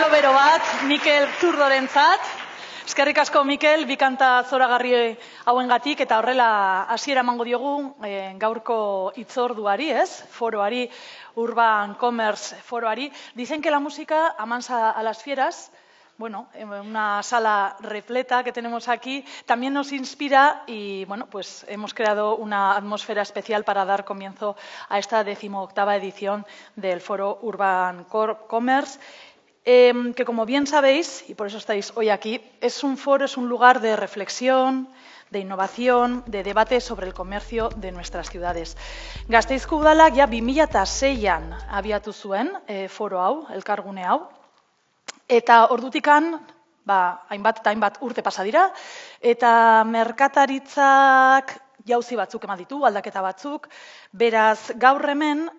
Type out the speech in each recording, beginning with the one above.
txalo bero bat, Mikel Zurdorentzat. Eskerrik asko, Mikel, bi kanta zoragarri hauengatik eta horrela hasiera emango diogu gaurko hitzorduari, foroari, Urban Commerce foroari. Dicen que la música amansa a las fieras. Bueno, en una sala repleta que tenemos aquí, también nos inspira y, bueno, pues hemos creado una atmósfera especial para dar comienzo a esta 18ª edición del Foro Urban Commerce, que, como bien sabéis, y por eso estáis hoy aquí, es un foro, es un lugar de reflexión, de innovación, de debate sobre el comercio de nuestras ciudades. Gasteizko udalak ja 2006an abiatu zuen foro hau, elkargune hau, eta ordutikan, hainbat eta hainbat urte pasa dira, eta merkataritzak jauzi batzuk eman ditu, aldaketa batzuk. Beraz, gaur hemen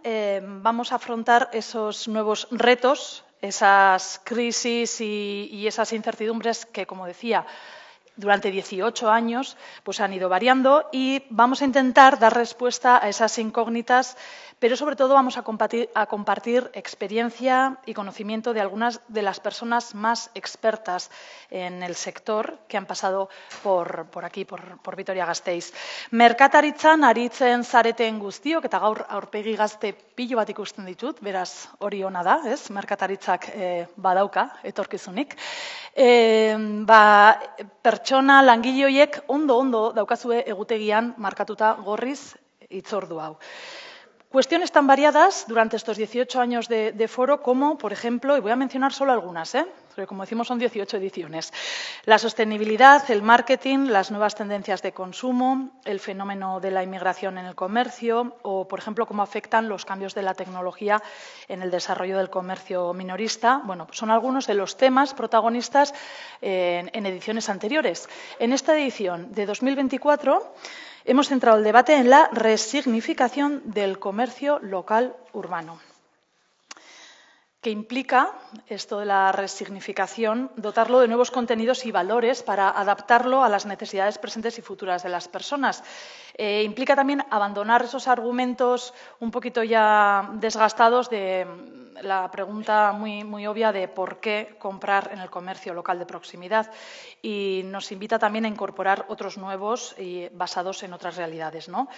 vamos a afrontar esos nuevos retos, esas crisis y esas incertidumbres que, como decía, durante 18 años pues han ido variando y vamos a intentar dar respuesta a esas incógnitas, pero sobre todo vamos a compartir experiencia y conocimiento de algunas de las personas más expertas en el sector que han pasado por aquí, por Vitoria-Gasteiz. Merkataritzan aritzen zareten guztiok, eta gaur aurpegi gazte pilo bat ikusten ditut, beraz hori ona da, merkataritzak badauka etorkizunik. Pertsona langile horiek ondo daukazue egutegian markatuta gorriz hitzordu hau. Cuestiones tan variadas durante estos 18 años de foro como, por ejemplo, y voy a mencionar solo algunas, porque como decimos son 18 ediciones, la sostenibilidad, el marketing, las nuevas tendencias de consumo, el fenómeno de la inmigración en el comercio o, por ejemplo, cómo afectan los cambios de la tecnología en el desarrollo del comercio minorista. Bueno, pues son algunos de los temas protagonistas en ediciones anteriores. En esta edición de 2024 hemos centrado el debate en la resignificación del comercio local urbano. ¿Qué implica esto de la resignificación? Dotarlo de nuevos contenidos y valores para adaptarlo a las necesidades presentes y futuras de las personas. Implica también abandonar esos argumentos un poquito ya desgastados de la pregunta muy obvia de por qué comprar en el comercio local de proximidad. Y nos invita también a incorporar otros nuevos y basados en otras realidades, ¿no?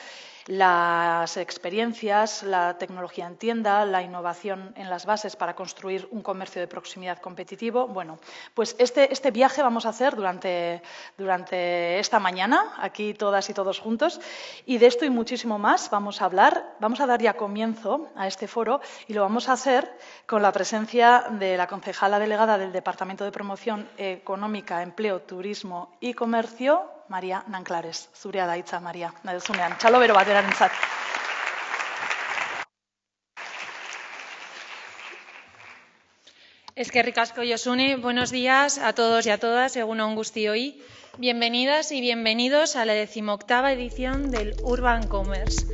Las experiencias, la tecnología en tienda, la innovación en las bases para construir un comercio de proximidad competitivo. Bueno, pues este viaje vamos a hacer durante esta mañana, aquí todas y todos juntos, y de esto y muchísimo más vamos a hablar. Vamos a dar ya comienzo a este foro y lo vamos a hacer con la presencia de la concejala delegada del Departamento de Promoción Económica, Empleo, Turismo y Comercio, María Nanclares. Zurea da hitza, María. Nadezunean, txalo bero bat erarentzat. Eskerrik asko, Josune. Buenos días a todos y a todas. Egun on guztioi. Bienvenidas y bienvenidos a la 18ª edición del Urban Commerce.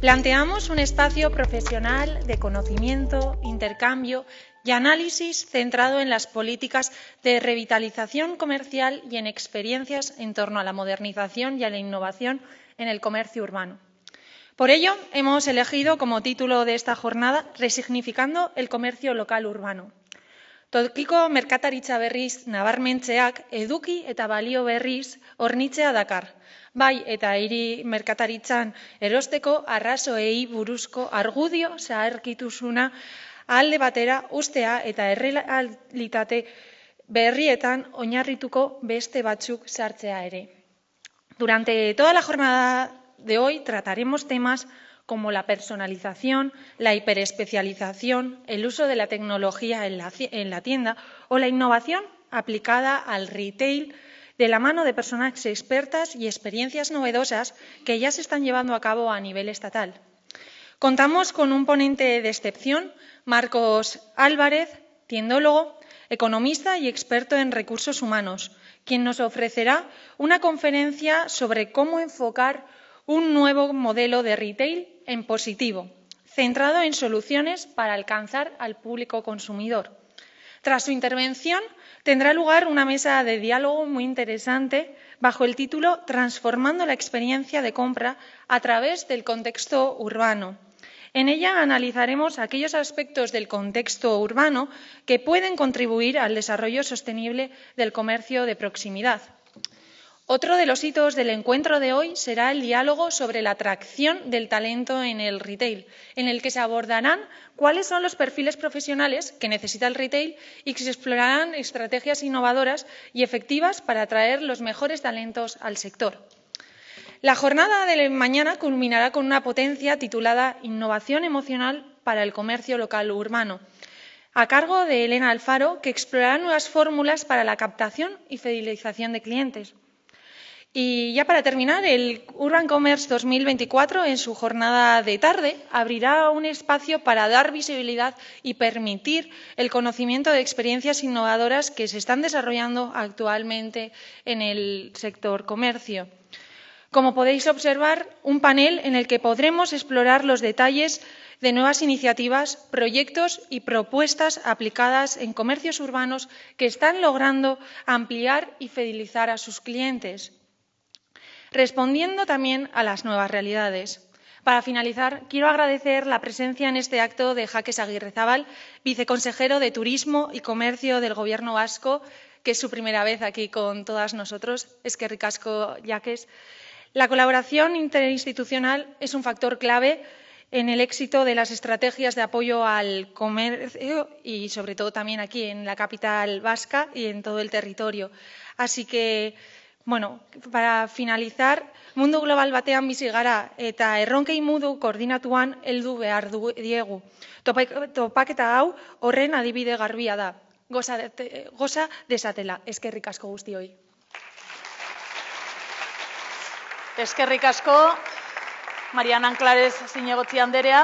Planteamos un espacio profesional de conocimiento, intercambio y análisis centrado en las políticas de revitalización comercial y en experiencias en torno a la modernización y a la innovación en el comercio urbano. Por ello, hemos elegido como título de esta jornada Resignificando el comercio local urbano. Tokiko merkataritza berriz nabarmentzeak eduki eta balio berriz hornitzea dakar. Bai eta hiri merkataritzan erosteko arrazoei buruzko argudio zaharkituzuna alde batera ustea eta errealitate berrietan oinarrituko beste batzuk sartzea ere. Durante toda la jornada de hoy trataremos temas como la personalización, la hiperespecialización, el uso de la tecnología en la tienda o la innovación aplicada al retail de la mano de personas expertas y experiencias novedosas que ya se están llevando a cabo a nivel estatal. Contamos con un ponente de excepción, Marcos Álvarez, tiendólogo, economista y experto en recursos humanos, quien nos ofrecerá una conferencia sobre cómo enfocar un nuevo modelo de retail en positivo, centrado en soluciones para alcanzar al público consumidor. Tras su intervención, tendrá lugar una mesa de diálogo muy interesante bajo el título Transformando la experiencia de compra a través del contexto urbano, En ella analizaremos aquellos aspectos del contexto urbano que pueden contribuir al desarrollo sostenible del comercio de proximidad. Otro de los hitos del encuentro de hoy será el diálogo sobre la atracción del talento en el retail, en el que se abordarán cuáles son los perfiles profesionales que necesita el retail y que se explorarán estrategias innovadoras y efectivas para atraer los mejores talentos al sector. La jornada de mañana culminará con una ponencia titulada Innovación emocional para el comercio local urbano, a cargo de Elena Alfaro, que explorará nuevas fórmulas para la captación y fidelización de clientes. Y ya para terminar, el Urban Commerce 2024, en su jornada de tarde, abrirá un espacio para dar visibilidad y permitir el conocimiento de experiencias innovadoras que se están desarrollando actualmente en el sector comercio. Como podéis observar, un panel en el que podremos explorar los detalles de nuevas iniciativas, proyectos y propuestas aplicadas en comercios urbanos que están logrando ampliar y fidelizar a sus clientes, respondiendo también a las nuevas realidades. Para finalizar, quiero agradecer la presencia en este acto de Jaques Aguirrezabal, viceconsejero de Turismo y Comercio del Gobierno vasco, que es su primera vez aquí con todas nosotros. Eskerrik asko, Jaques. La colaboración interinstitucional es un factor clave en el éxito de las estrategias de apoyo al comercio y, sobre todo, también aquí en la capital vasca y en todo el territorio. Así que, bueno, para finalizar, mundu global batean bizi gara eta erronkei modu koordinatuan heldu behar diegu. Topaketa hau horren adibide garbia da. Goza desatela. Eskerrik asko guztioi. Eskerrik asko, Marian Anklares zinegotzi anderea,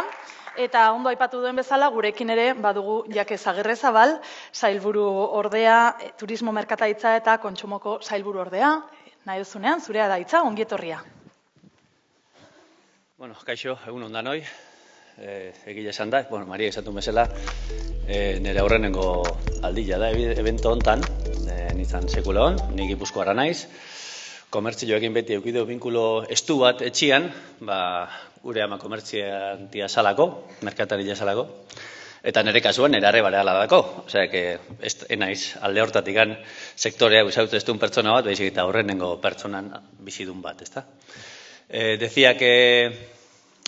eta ondo aipatu duen bezala, gurekin ere badugu Jaques Aguirrezabal, sailburu ordea, turismo merkataritza eta kontsumoko sailburu ordea. Nahi duzunean, zurea da hitza, ongi etorria. Bueno, kaixo, egun on danoi. Egia esan da, Maria esatu bezala, nire aurrenengo aldila da, evento hontan, nizan sekula hon, ni Gipuzkoarra naiz. Komertzioekin beti eukidu binkulo estu bat etxian, gure ama komertziantia salako, merkataria salako, eta nire kasuan nire arrebara aladako. Osea, enaiz alde hortatikan sektorea izautzestun pertsona bat, baizik eta horrenengo pertsonan bizidun bat, ezta? Decía que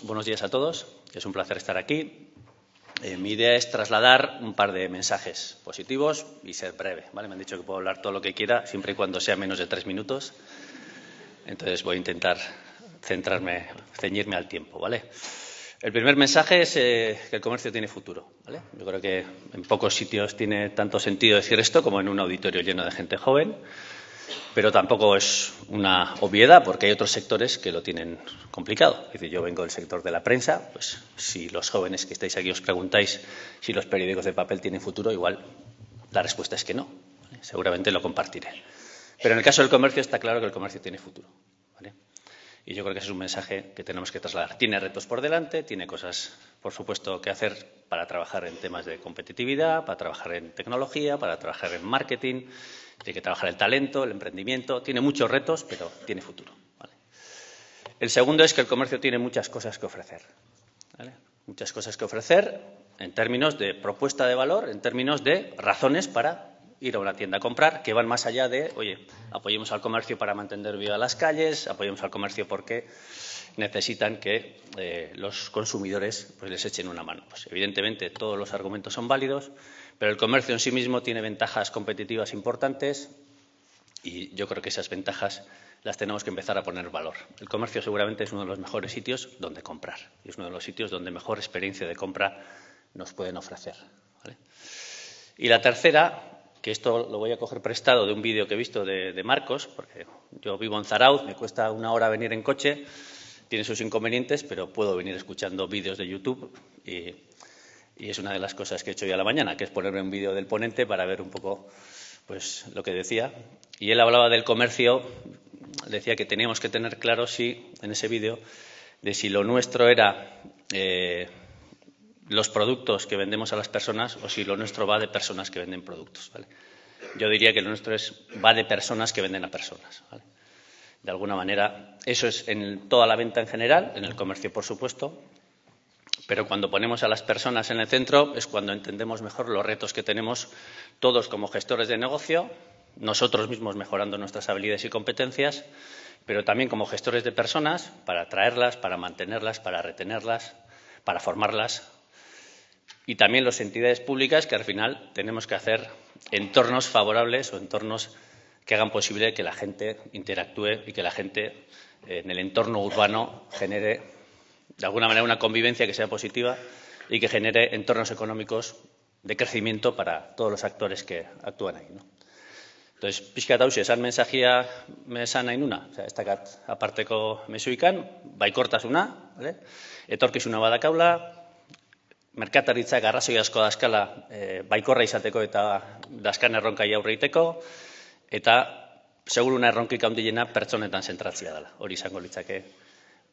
buenos días a todos, que es un placer estar aquí. Mi idea es trasladar un par de mensajes positivos y ser breve, ¿vale? Me han dicho que puedo hablar todo lo que quiera, siempre y cuando sea menos de 3 minutos. Entonces voy a intentar ceñirme al tiempo, ¿vale? El primer mensaje es que el comercio tiene futuro, ¿vale? Yo creo que en pocos sitios tiene tanto sentido decir esto como en un auditorio lleno de gente joven, pero tampoco es una obviedad porque hay otros sectores que lo tienen complicado. Es decir, yo vengo del sector de la prensa, pues si los jóvenes que estáis aquí os preguntáis si los periódicos de papel tienen futuro, igual la respuesta es que no, ¿vale? Seguramente lo compartiré. Pero en el caso del comercio está claro que el comercio tiene futuro, ¿vale? Y yo creo que ese es un mensaje que tenemos que trasladar. Tiene retos por delante, tiene cosas, por supuesto, que hacer para trabajar en temas de competitividad, para trabajar en tecnología, para trabajar en marketing, tiene que trabajar el talento, el emprendimiento. Tiene muchos retos, pero tiene futuro, ¿vale? El segundo es que el comercio tiene muchas cosas que ofrecer, ¿vale? Muchas cosas que ofrecer en términos de propuesta de valor, en términos de razones para ir a una tienda a comprar, que van más allá de, oye, apoyemos al comercio para mantener viva las calles, apoyemos al comercio porque necesitan que los consumidores pues, les echen una mano. Pues, evidentemente, todos los argumentos son válidos, pero el comercio en sí mismo tiene ventajas competitivas importantes y yo creo que esas ventajas las tenemos que empezar a poner en valor. El comercio seguramente es uno de los mejores sitios donde comprar y es uno de los sitios donde mejor experiencia de compra nos pueden ofrecer, ¿vale? Y la tercera, que esto lo voy a coger prestado de un vídeo que he visto de Marcos, porque yo vivo en Zarauz, me cuesta 1 hora venir en coche, tiene sus inconvenientes, pero puedo venir escuchando vídeos de YouTube y es una de las cosas que he hecho hoy a la mañana, que es ponerme un vídeo del ponente para ver un poco pues, lo que decía. Y él hablaba del comercio, decía que teníamos que tener claro en ese vídeo, de si lo nuestro era los productos que vendemos a las personas o si lo nuestro va de personas que venden productos, ¿vale? Yo diría que lo nuestro va de personas que venden a personas, ¿vale? De alguna manera, eso es en toda la venta en general, en el comercio, por supuesto, pero cuando ponemos a las personas en el centro es cuando entendemos mejor los retos que tenemos todos como gestores de negocio, nosotros mismos mejorando nuestras habilidades y competencias, pero también como gestores de personas, para atraerlas, para mantenerlas, para retenerlas, para formarlas. Y también las entidades públicas, que al final tenemos que hacer entornos favorables o entornos que hagan posible que la gente interactúe y que la gente en el entorno urbano genere, de alguna manera, una convivencia que sea positiva y que genere entornos económicos de crecimiento para todos los actores que actúan ahí, ¿no? Entonces, pixka eta hauxe, esan mensajia esan nahi nuna, ez dakat aparteko mezuikan, baikortasuna, etorkizuna badakaula, merkataritzak arrazoi asko daskala baikorra izateko eta daskan erronkai aurre egiteko, eta seguruna erronkik handiena pertsonetan zentratzia dela. Hori izango litzake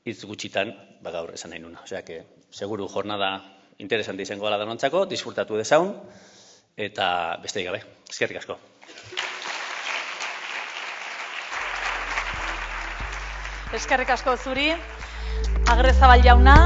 hitz gutxitan gaur esan nahi nuna. Osea, que seguru jornada interesante izango dela danontzako, disfrutatu dezaun, eta besterik gabe. Eskerrik asko. Eskerrik asko zuri, Agirrezabal jauna.